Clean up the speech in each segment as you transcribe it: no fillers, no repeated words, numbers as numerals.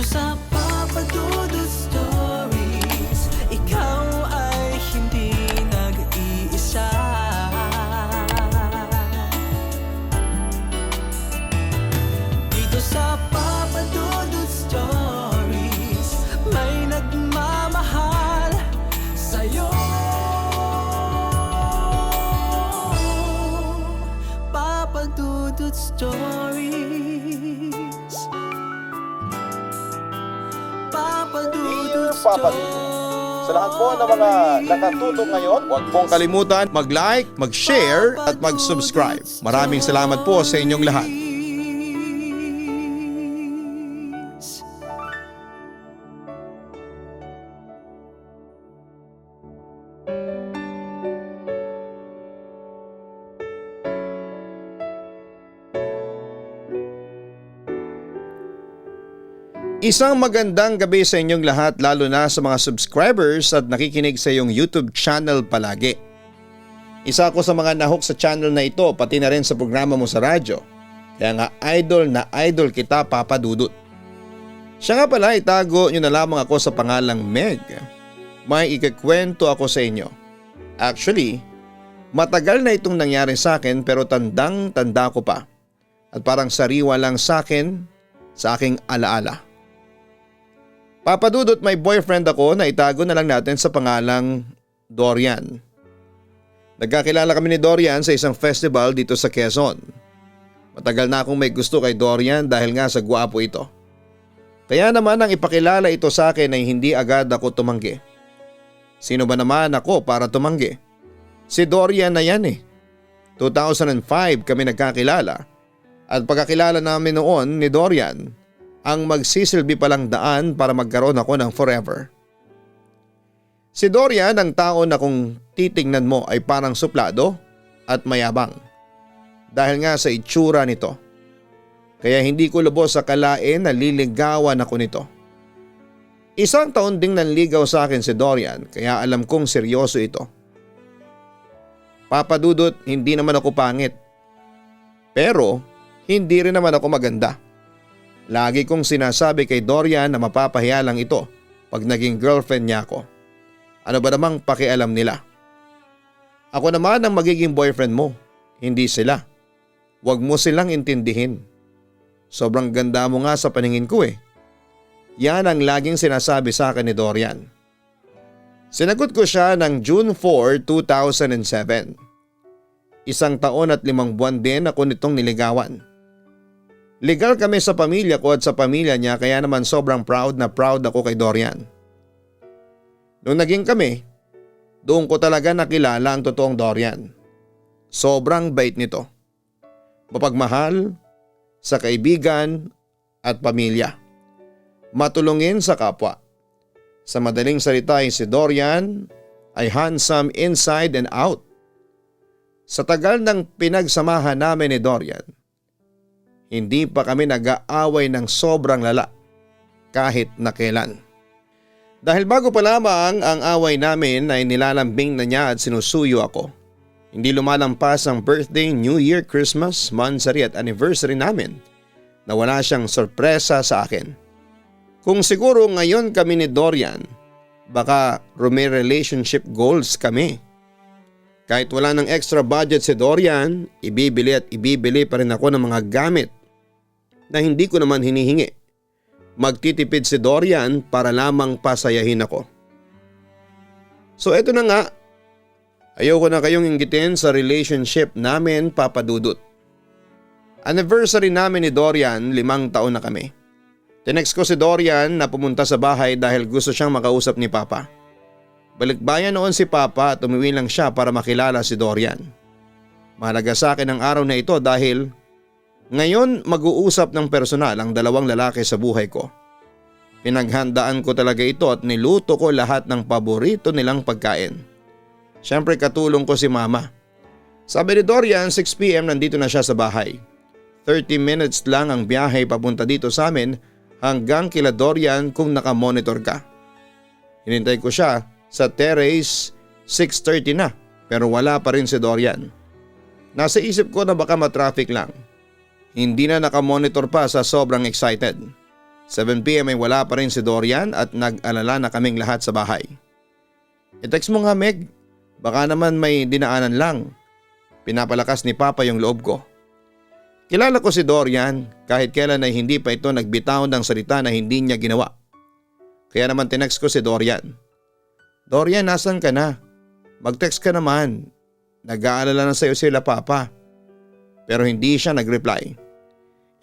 sa Papa Dudut Stories, ikaw ay hindi nag-iisa. Dito sa Papa Dudut Stories, may nagmamahal sa'yo. Papa Dudut Stories, Papa Dudut Papa Dudut. Sa lahat po ng mga nakatutok ngayon, huwag pong kalimutan mag-like, mag-share at mag-subscribe. Maraming salamat po sa inyong lahat. Isang magandang gabi sa inyong lahat, lalo na sa mga subscribers at nakikinig sa iyong YouTube channel palagi. Isa ako sa mga nahok sa channel na ito, pati na rin sa programa mo sa radyo. Kaya nga idol na idol kita, Papa Dudut. Siya nga pala, itago nyo na lamang ako sa pangalang Meg. May ikikwento ako sa inyo. Actually, matagal na itong nangyari sa akin pero tandang-tanda ko pa. At parang sariwa lang sa akin, sa aking alaala. Papa Dudut, may boyfriend ako na itago na lang natin sa pangalang Dorian. Nagkakilala kami ni Dorian sa isang festival dito sa Quezon. Matagal na akong may gusto kay Dorian dahil nga sa gwapo ito. Kaya naman ang ipakilala ito sa akin ay hindi agad ako tumanggi. Sino ba naman ako para tumanggi? Si Dorian na yan eh. 2005 kami nagkakilala at pagkakilala namin noon ni Dorian, ang magsisilbi palang daan para magkaroon ako ng forever. Si Dorian, ang tao na kung titingnan mo ay parang suplado at mayabang. Dahil nga sa itsura nito. Kaya hindi ko lubos akalain na liligawan ako nito. Isang taon ding nanligaw sa akin si Dorian kaya alam kong seryoso ito. Papa Dudut, hindi naman ako pangit. Pero hindi rin naman ako maganda. Lagi kong sinasabi kay Dorian na mapapahiya lang ito pag naging girlfriend niya ako. Ano ba namang pakialam nila? Ako naman ang magiging boyfriend mo, hindi sila. Huwag mo silang intindihin. Sobrang ganda mo nga sa paningin ko eh. Yan ang laging sinasabi sa akin ni Dorian. Sinagot ko siya ng June 4, 2007. Isang taon at 5 buwan din ako nitong niligawan. Legal kami sa pamilya ko at sa pamilya niya kaya naman sobrang proud na proud ako kay Dorian. Nung naging kami, doon ko talaga nakilala ang totoong Dorian. Sobrang bait nito. Mapagmahal, sa kaibigan at pamilya. Matulungin sa kapwa. Sa madaling salita ay si Dorian ay handsome inside and out. Sa tagal ng pinagsamahan namin ni Dorian, hindi pa kami nag-aaway ng sobrang lala kahit na kailan. Dahil bago pa lamang ang away namin ay nilalambing na niya at sinusuyo ako. Hindi lumalampas ang birthday, New Year, Christmas, monthsary at anniversary namin na wala siyang sorpresa sa akin. Kung siguro ngayon kami ni Dorian, baka may relationship goals kami. Kahit wala ng extra budget si Dorian, ibibili at ibibili pa rin ako ng mga gamit na hindi ko naman hinihingi. Magtitipid si Dorian para lamang pasayahin ako. So eto na nga, ayoko na kayong inggitin sa relationship namin, Papa Dudut. Anniversary namin ni Dorian, 5 taon na kami. Tinext ko si Dorian na pumunta sa bahay dahil gusto siyang makausap ni Papa. Balikbayan noon si Papa at umuwi lang siya para makilala si Dorian. Mahalaga sa akin ang araw na ito dahil ngayon mag-uusap ng personal ang dalawang lalaki sa buhay ko. Pinaghandaan ko talaga ito at niluto ko lahat ng paborito nilang pagkain. Siyempre katulong ko si Mama. Sabi ni Dorian, 6 PM nandito na siya sa bahay. 30 minutes lang ang biyahe papunta dito sa amin hanggang kila Dorian kung nakamonitor ka. Hinintay ko siya sa terrace, 6:30 na pero wala pa rin si Dorian. Nasa isip ko na baka matraffic lang. Hindi na nakamonitor pa sa sobrang excited. 7 PM ay wala pa rin si Dorian at nag-alala na kaming lahat sa bahay. I-text mo nga Meg, baka naman may dinaanan lang. Pinapalakas ni Papa yung loob ko. Kilala ko si Dorian kahit kailan ay hindi pa ito nagbitaw ng salita na hindi niya ginawa. Kaya naman tinext ko si Dorian. Dorian, nasan ka na? Mag-text ka naman. Nag-aalala na sa'yo sila Papa. Pero hindi siya nag-reply.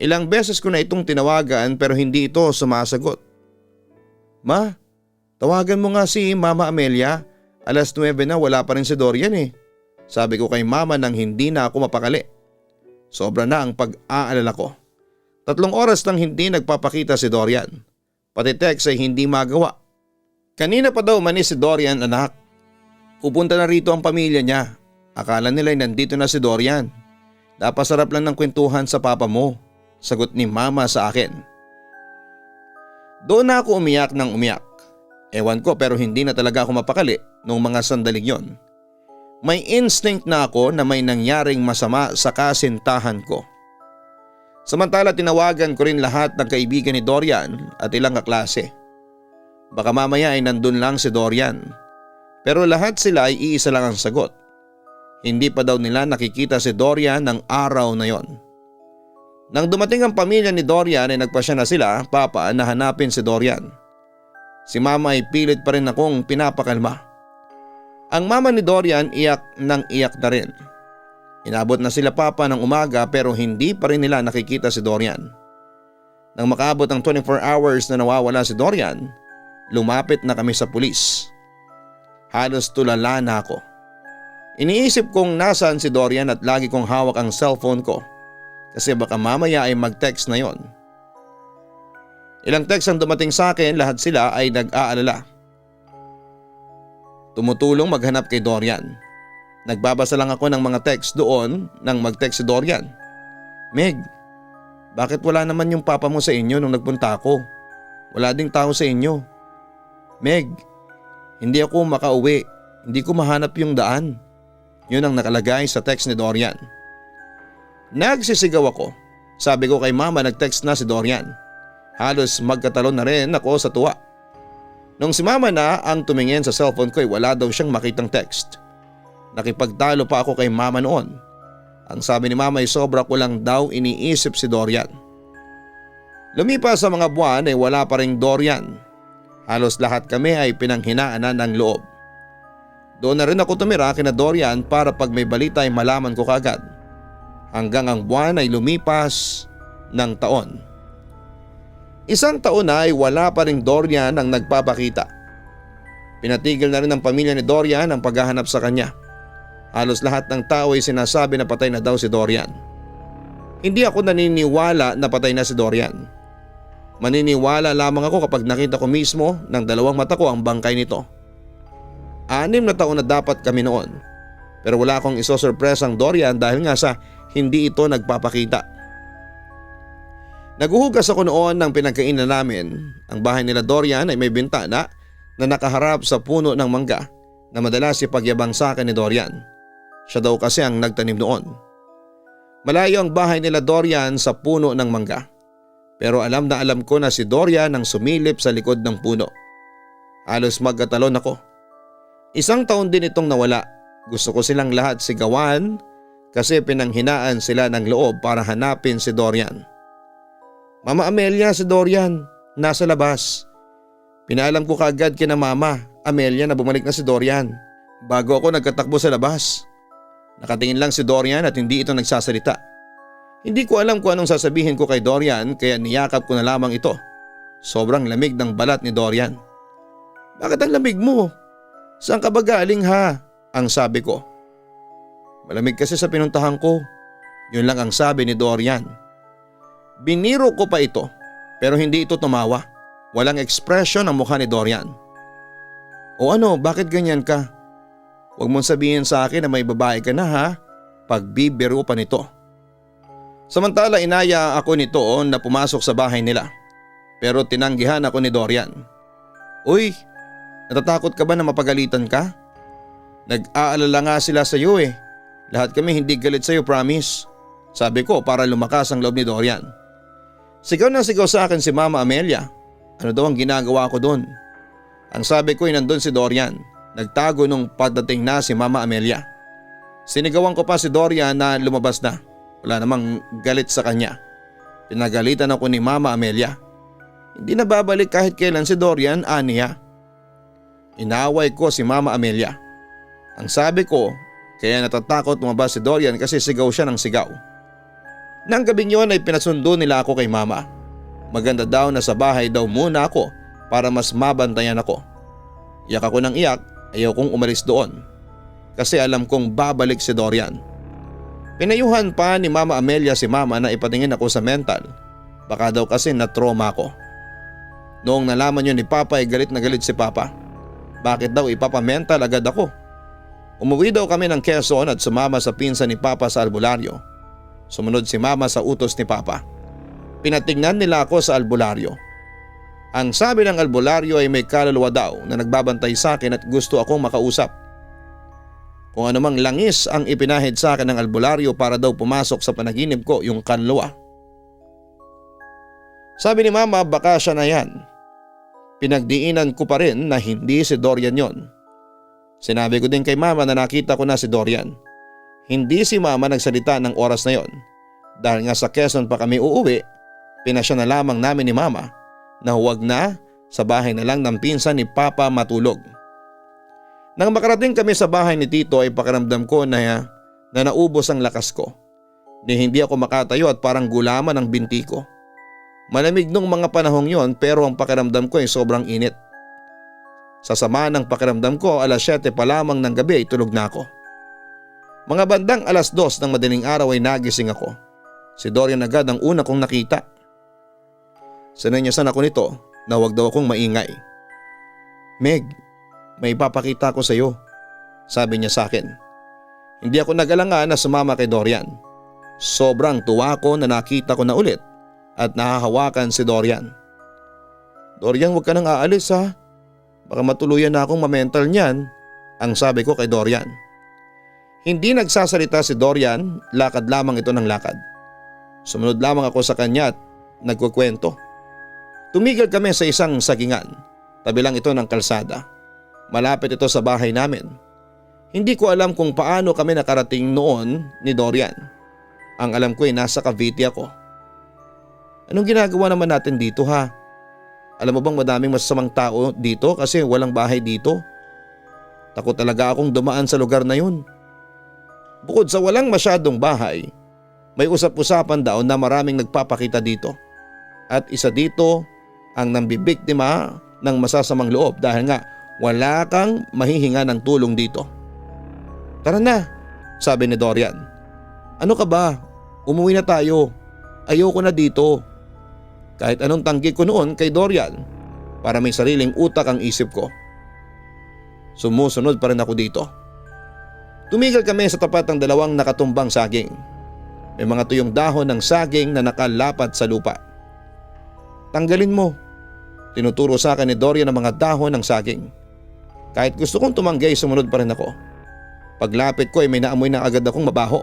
Ilang beses ko na itong tinawagan pero hindi ito sumasagot. Ma, tawagan mo nga si Mama Amelia. 9:00 na wala pa rin si Dorian eh. Sabi ko kay Mama nang hindi na ako mapakali. Sobra na ang pag-aalala ko. 3 oras nang hindi nagpapakita si Dorian. Pati text ay hindi magawa. Kanina pa daw manis si Dorian anak. Pupunta na rito ang pamilya niya. Akala nila ay nandito na si Dorian. Napasarap lang ng kwentuhan sa papa mo. Sagot ni Mama sa akin. Doon na ako umiyak ng umiyak. Ewan ko pero hindi na talaga ako mapakali noong mga sandaling yon. May instinct na ako na may nangyaring masama sa kasintahan ko. Samantala tinawagan ko rin lahat ng kaibigan ni Dorian at ilang kaklase. Baka mamaya ay nandun lang si Dorian. Pero lahat sila ay iisa lang ang sagot. Hindi pa daw nila nakikita si Dorian ng araw na yon. Nang dumating ang pamilya ni Dorian ay nagpasya na sila, Papa, na hanapin si Dorian. Si Mama ay pilit pa rin akong pinapakalma. Ang mama ni Dorian iyak na rin. Inabot na sila Papa ng umaga pero hindi pa rin nila nakikita si Dorian. Nang makaabot ang 24 hours na nawawala si Dorian, lumapit na kami sa pulis. Halos tulala na ako. Iniisip kong nasaan si Dorian at lagi kong hawak ang cellphone ko kasi baka mamaya ay mag-text na yon. Ilang text ang dumating sa akin, lahat sila ay nag-aalala. Tumutulong maghanap kay Dorian. Nagbabasa lang ako ng mga text doon nang mag-text si Dorian. Meg, bakit wala naman yung papa mo sa inyo nung nagpunta ako? Wala ding tao sa inyo. Meg, hindi ako makauwi. Hindi ko mahanap yung daan. Yun ang nakalagay sa text ni Dorian. Nagsisigaw ako. Sabi ko kay Mama nag-text na si Dorian. Halos magkatalon na rin ako sa tuwa. Nung si Mama na ang tumingin sa cellphone ko ay wala daw siyang makitang text. Nakipagtalo pa ako kay Mama noon. Ang sabi ni Mama ay sobra ko lang daw iniisip si Dorian. Lumipas sa mga buwan ay wala pa ring Dorian. Halos lahat kami ay pinanghinaan ng loob. Doon na rin ako tumira kina Dorian para pag may balita ay malaman ko kagad. Hanggang ang buwan ay lumipas ng taon. 1 taon na ay wala pa ring Dorian ang nagpapakita. Pinatigil na rin ng pamilya ni Dorian ang paghahanap sa kanya. Halos lahat ng tao ay sinasabi na patay na daw si Dorian. Hindi ako naniniwala na patay na si Dorian. Maniniwala lamang ako kapag nakita ko mismo ng 2 mata ko ang bangkay nito. 6 na taon na dapat kami noon. Pero wala akong isosurpresang Dorian dahil nga sa hindi ito nagpapakita. Naguhugas ako noon ng pinagkainan namin. Ang bahay nila Dorian ay may bintana na nakaharap sa puno ng mangga na madalas ipagyabang sa akin ni Dorian. Siya daw kasi ang nagtanim noon. Malayo ang bahay nila Dorian sa puno ng mangga. Pero alam na alam ko na si Dorian ang sumilip sa likod ng puno. Halos magkatalon ako. 1 taon din itong nawala. Gusto ko silang lahat sigawan kasi pinanghinaan sila ng loob para hanapin si Dorian. Mama Amelia, si Dorian, nasa labas. Pinaalam ko kaagad kina Mama Amelia na bumalik na si Dorian bago ako nagkatakbo sa labas. Nakatingin lang si Dorian at hindi ito nagsasalita. Hindi ko alam kung anong sasabihin ko kay Dorian kaya niyakap ko na lamang ito. Sobrang lamig ng balat ni Dorian. Bakit ang lamig mo? Saan ka ba galing ha? Ang sabi ko. Malamig kasi sa pinuntahan ko. Yun lang ang sabi ni Dorian. Biniro ko pa ito pero hindi ito tumawa. Walang ekspresyon ang mukha ni Dorian. O ano, bakit ganyan ka? Huwag mong sabihin sa akin na may babae ka na ha? Pagbibiro pa nito. Samantala inaya ako nito na pumasok sa bahay nila. Pero tinanggihan ako ni Dorian. Uy, natatakot ka ba na mapagalitan ka? Nag-aalala nga sila sa iyo eh. Lahat kami hindi galit sa iyo, promise. Sabi ko para lumakas ang loob ni Dorian. Sigaw na sigaw sa akin si Mama Amelia. Ano daw ang ginagawa ko doon? Ang sabi ko ay nandun si Dorian. Nagtago nung pagdating na si Mama Amelia. Sinigawan ko pa si Dorian na lumabas na. Wala namang galit sa kanya. Pinagalitan ako ni Mama Amelia. Hindi na babalik kahit kailan si Dorian, aniya. Inaway ko si Mama Amelia. Ang sabi ko, kaya natatakot lumabas si Dorian kasi sigaw siya ng sigaw. Nang gabing yun ay pinasundo nila ako kay Mama. Maganda daw na sa bahay daw muna ako para mas mabantayan ako. Iyak ako ng iyak, ayaw kong umalis doon. Kasi alam kong babalik si Dorian. Pinayuhan pa ni Mama Amelia si Mama na ipatingin ako sa mental. Baka daw kasi na-trauma ako. Noong nalaman yun ni Papa ay galit na galit si Papa. Bakit daw ipapamental agad ako? Umuwi daw kami ng Quezon at sumama sa pinsan ni Papa sa albularyo. Sumunod si Mama sa utos ni Papa. Pinatingnan nila ako sa albularyo. Ang sabi ng albularyo ay may kaluluwa daw na nagbabantay sa akin at gusto akong makausap. Kung anumang langis ang ipinahid sa akin ng albularyo para daw pumasok sa panaginip ko yung kaluluwa. Sabi ni Mama baka siya na yan. Pinagdiinan ko pa rin na hindi si Dorian yon. Sinabi ko din kay Mama na nakita ko na si Dorian. Hindi si Mama nagsalita ng oras na yon. Dahil nga sa Quezon pa kami uuwi, pinasya na lamang namin ni Mama na huwag na, sa bahay na lang ng pinsan ni Papa matulog. Nang makarating kami sa bahay ni Tito ay pakiramdam ko na naubos ang lakas ko. Hindi ako makatayo at parang gulaman ang binti ko. Malamig nung mga panahong yon pero ang pakiramdam ko ay sobrang init. Sa sama ng pakiramdam ko, alas 7 pa lamang ng gabi ay tulog na ako. Mga bandang alas 2 ng madaling araw ay nagising ako. Si Dorian agad ang una kong nakita. Sinanyasan ako nito na huwag daw akong maingay. Meg, may ipapakita ko sa iyo, sabi niya sa akin. Hindi ako nag-alanga na sumama kay Dorian. Sobrang tuwa ko na nakita ko na ulit at nahahawakan si Dorian. Dorian, huwag ka nang aalis ha. Baka matuluyan na akong mamental niyan, ang sabi ko kay Dorian. Hindi nagsasalita si Dorian, lakad lamang ito ng lakad. Sumunod lamang ako sa kanya at nagkukwento. Tumigil kami sa isang sagingan, tabi lang ito ng kalsada. Malapit ito sa bahay namin. Hindi ko alam kung paano kami nakarating noon ni Dorian. Ang alam ko ay nasa Cavite ako. Anong ginagawa naman natin dito ha? Alam mo bang madaming masasamang tao dito kasi walang bahay dito? Takot talaga akong dumaan sa lugar na yun. Bukod sa walang masyadong bahay, may usap-usapan daw na maraming nagpapakita dito. At isa dito ang nambibiktima ng masasamang loob dahil nga wala kang mahihinga ng tulong dito. Tara na, sabi ni Dorian. Ano ka ba? Umuwi na tayo. Ayoko na dito. Kahit anong tanggi ko noon kay Dorian, para may sariling utak ang isip ko. Sumusunod pa rin ako dito. Tumigil kami sa tapat ng dalawang nakatumbang saging. May mga tuyong dahon ng saging na nakalapat sa lupa. Tanggalin mo. Tinuturo sa akin ni Dorian ang mga dahon ng saging. Kahit gusto kong tumanggi, sumunod pa rin ako. Paglapit ko ay may naamoy na agad akong mabaho.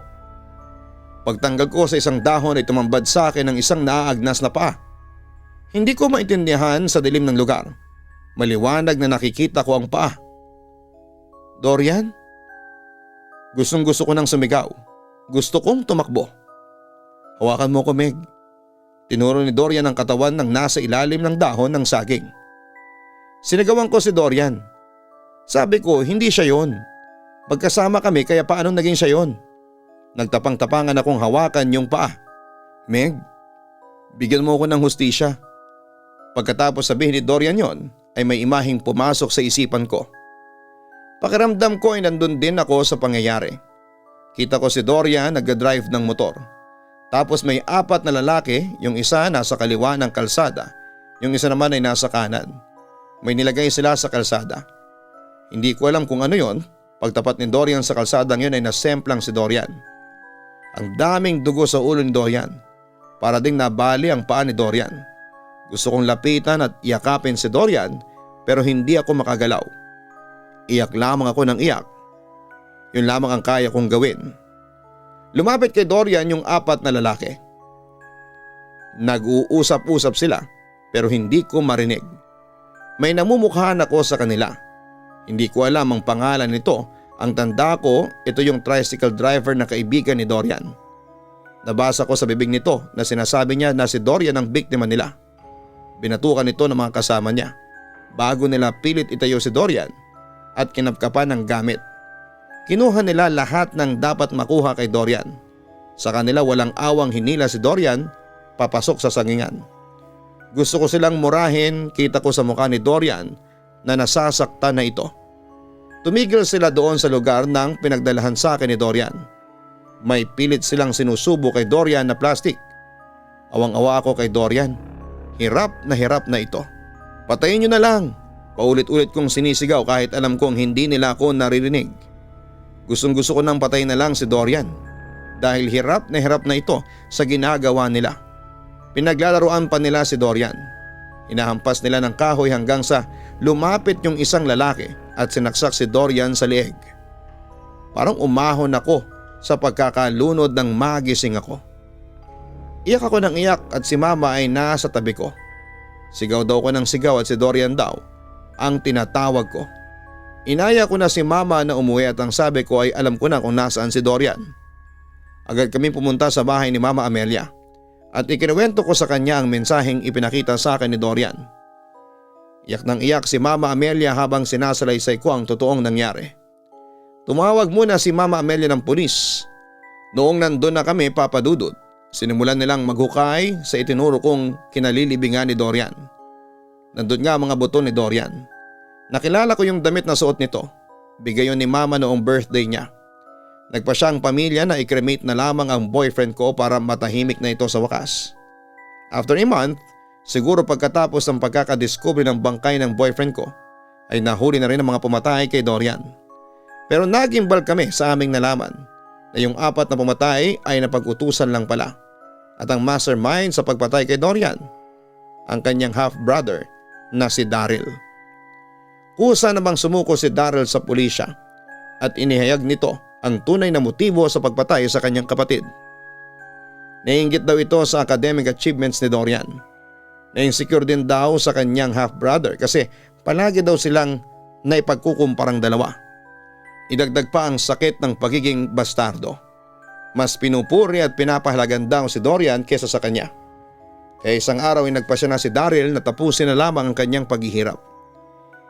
Pagtanggal ko sa isang dahon ay tumambad sa akin ng isang naaagnas na paa. Hindi ko maintindihan sa dilim ng lugar. Maliwanag na nakikita ko ang paa. Dorian? Gustong gusto ko nang sumigaw. Gusto kong tumakbo. Hawakan mo ko, Meg. Tinuro ni Dorian ang katawan ng nasa ilalim ng dahon ng saging. Sinigawan ko si Dorian. Sabi ko, hindi siya yon. Magkasama kami kaya paanong naging siya yon? Nagtapang-tapangan akong hawakan yung paa. Meg, bigyan mo ako ng hustisya. Pagkatapos sabihin ni Dorian yon, ay may imaheng pumasok sa isipan ko. Pakiramdam ko ay nandun din ako sa pangyayari. Kita ko si Dorian nagdadrive ng motor. Tapos may 4 na lalaki, yung isa nasa kaliwa ng kalsada, yung isa naman ay nasa kanan. May nilagay sila sa kalsada. Hindi ko alam kung ano yon. Pagtapat ni Dorian sa kalsadang yun ay nasemplang si Dorian. Ang daming dugo sa ulo ni Dorian. Para ding nabali ang paa ni Dorian. Gusto kong lapitan at iyakapin si Dorian pero hindi ako makagalaw. Iyak lamang ako ng iyak. Yun lamang ang kaya kong gawin. Lumapit kay Dorian yung 4 na lalaki. Nag-uusap-usap sila pero hindi ko marinig. May namumukhaan ako sa kanila. Hindi ko alam ang pangalan nito. Ang tanda ko, ito yung tricycle driver na kaibigan ni Dorian. Nabasa ko sa bibig nito na sinasabi niya na si Dorian ang biktima nila. Binatukan ito ng mga kasama niya bago nila pilit itayo si Dorian at kinapkapan ng gamit. Kinuha nila lahat ng dapat makuha kay Dorian. Sa kanila walang awang hinila si Dorian papasok sa sangingan. Gusto ko silang murahin, kita ko sa mukha ni Dorian na nasasaktan na ito. Tumigil sila doon sa lugar ng pinagdalahan sa akin ni Dorian. May pilit silang sinusubo kay Dorian na plastic. Awang-awa ako kay Dorian. Hirap na ito. Patayin niyo na lang. Paulit-ulit kong sinisigaw kahit alam kong hindi nila ako naririnig. Gustong-gusto ko nang patayin na lang si Dorian dahil hirap na ito sa ginagawa nila. Pinaglalaruan pa nila si Dorian. Hinahampas nila ng kahoy hanggang sa lumapit yung isang lalaki at sinaksak si Dorian sa leeg. Parang umahon ako sa pagkakalunod ng magising ako. Iyak ako ng iyak at si mama ay nasa tabi ko. Sigaw daw ko ng sigaw at si Dorian daw ang tinatawag ko. Inaya ko na si mama na umuwi at ang sabi ko ay alam ko na kung nasaan si Dorian. Agad kami pumunta sa bahay ni Mama Amelia at ikinuwento ko sa kanya ang mensaheng ipinakita sa akin ni Dorian. Iyak ng iyak si Mama Amelia habang sinasalaysay ko ang totoong nangyari. Tumawag muna si Mama Amelia ng pulis. Noong nandun na kami papadudot, sinimulan nilang maghukay sa itinuro kong kinalilibingan ni Dorian. Nandun nga mga buto ni Dorian. Nakilala ko yung damit na suot nito. Bigay yun ni Mama noong birthday niya. Nagpa siya ang pamilya na i-cremate na lamang ang boyfriend ko para matahimik na ito sa wakas. After a month, siguro pagkatapos ng pagkakadiscover ng bangkay ng boyfriend ko, ay nahuli na rin ang mga pumatay kay Dorian. Pero nagimbal kami sa aming nalaman na yung 4 na pumatay ay napag-utusan lang pala. At ang mastermind sa pagpatay kay Dorian, ang kanyang half-brother na si Daryl. Kusa namang sumuko si Daryl sa pulisya at inihayag nito ang tunay na motibo sa pagpatay sa kanyang kapatid. Naiinggit daw ito sa academic achievements ni Dorian. Na-insecure din daw sa kanyang half-brother kasi palagi daw silang naipagkukumparang dalawa. Idagdag pa ang sakit ng pagiging bastardo. Mas pinupuri at pinapahalagan daw si Dorian kesa sa kanya. Kaya isang araw ay nagpasya na si Daryl na tapusin na lamang ang kanyang paghihirap.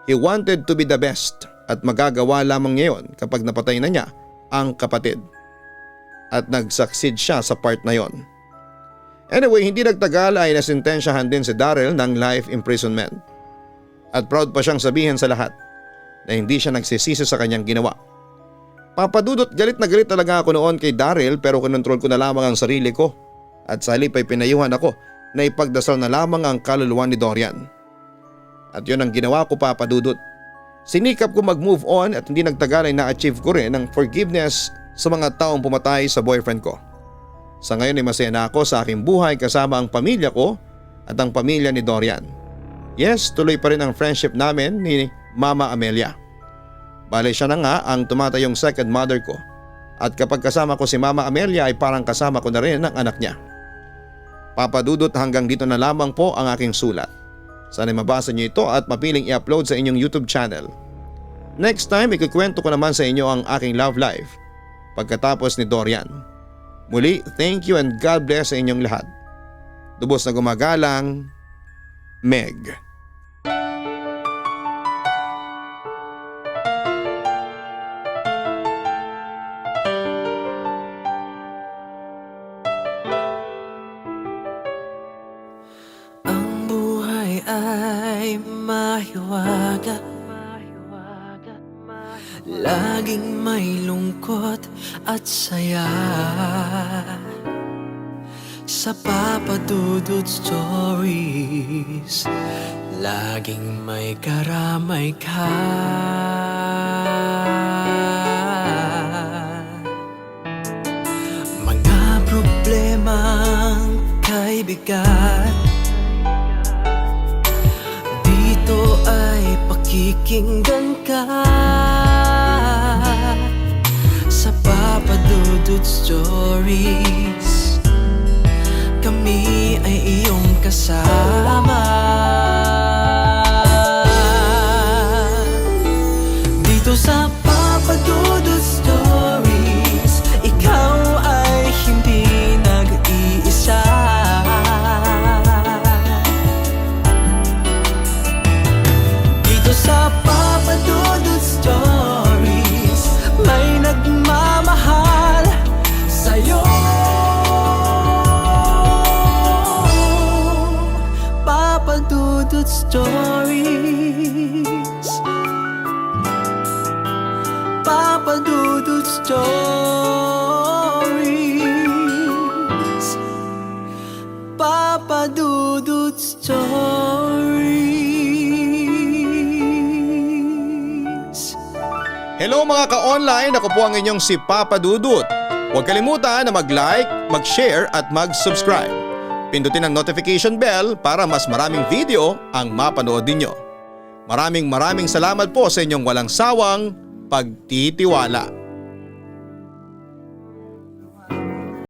He wanted to be the best at magagawa lamang niya yun kapag napatay na niya ang kapatid. At nag-succeed siya sa part na yon. Anyway, hindi nagtagal ay nasintensyahan din si Daryl ng life imprisonment. At proud pa siyang sabihin sa lahat na hindi siya nagsisisi sa kanyang ginawa. Papadudot, galit na galit talaga ako noon kay Daryl pero kinontrol ko na lamang ang sarili ko at sa halip ay pinayuhan ako na ipagdasal na lamang ang kaluluwa ni Dorian. At yun ang ginawa ko, Papadudot. Sinikap ko mag-move on at hindi nagtagal ay na-achieve ko rin ang forgiveness sa mga taong pumatay sa boyfriend ko. Sa ngayon ay masaya na ako sa aking buhay kasama ang pamilya ko at ang pamilya ni Dorian. Yes, tuloy pa rin ang friendship namin ni Mama Amelia. Bale siya na nga ang tumatayong second mother ko at kapag kasama ko si Mama Amelia ay parang kasama ko na rin ang anak niya. Papadudot, hanggang dito na lamang po ang aking sulat. Sana'y mabasa niyo ito at mapiling i-upload sa inyong YouTube channel. Next time, ikukwento ko naman sa inyo ang aking love life pagkatapos ni Dorian. Muli, thank you and God bless sa inyong lahat. Lubos na gumagalang, Meg. Ang buhay ay mahiwaga, laging may lungkot at saya. Sa Papadudot Stories, laging may karamay ka. Mga problemang kay bigat, dito ay pakikinggan ka. Sa Papadudot Stories, kami ay iyong kasama. Dito sa Papa Dudut Stories, ikaw ay hindi nag-iisa. Dito sa Papa Dudut Stories, may nagmamahal sa'yo. Papa Dudut Stories, Papa Dudut Stories, Papa Dudut Stories. Hello mga ka-online, ako po ang inyong si Papa Dudut. Huwag kalimutan na mag-like, mag-share at mag-subscribe. Pindutin ang notification bell para mas maraming video ang mapanood ninyo. Maraming salamat po sa inyong walang sawang pagtitiwala.